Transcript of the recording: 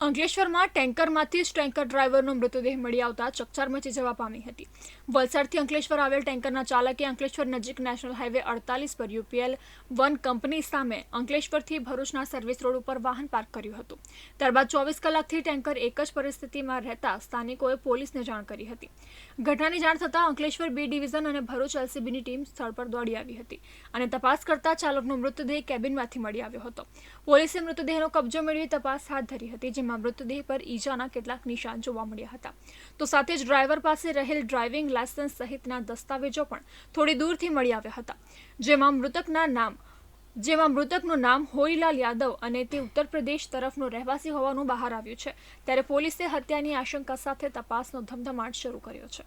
અંકલેશ્વરમાં ટેન્કરમાંથી જ ટેન્કર ડ્રાઈવરનો મૃતદેહ મળી આવતા ચકચાર મચી જવા પામી હતી। વલસાડથી અંકલેશ્વર આવેલ ટેન્કરના ચાલકે અંકલેશ્વર નજીક નેશનલ હાઈવે 48 પર UPL 1 કંપની સામે અંકલેશ્વરથી ભરૂચના સર્વિસ રોડ ઉપર વાહન પાર્ક કર્યું હતું। ત્યારબાદ 24 કલાકથી ટેન્કર એક જ પરિસ્થિતિમાં રહેતા સ્થાનિકોએ પોલીસને જાણ કરી હતી। ઘટનાની જાણ થતાં અંકલેશ્વર B ડિવિઝન અને ભરૂચ LCBની ટીમ સ્થળ પર દોડી આવી હતી અને તપાસ કરતા ચાલકનો મૃતદેહ કેબિનમાંથી મળી આવ્યો હતો। પોલીસે મૃતદેહનો કબજો મેળવી તપાસ હાથ ધરી હતી, જેમાં મૃતદેહ પર ઈજાના કેટલાક નિશાન જોવા મળ્યા હતા। તો સાથે જ ડ્રાઈવર પાસે રહેલ ડ્રાઇવિંગ લાયસન્સ સહિતના દસ્તાવેજો પણ થોડી દૂરથી મળી આવ્યા હતા, જેમાં મૃતકનું નામ હોરીલાલ યાદવ અને તે ઉત્તર પ્રદેશ તરફનો રહેવાસી હોવાનું બહાર આવ્યું છે। ત્યારે પોલીસે હત્યાની આશંકા સાથે તપાસનો ધમધમાટ શરૂ કર્યો છે।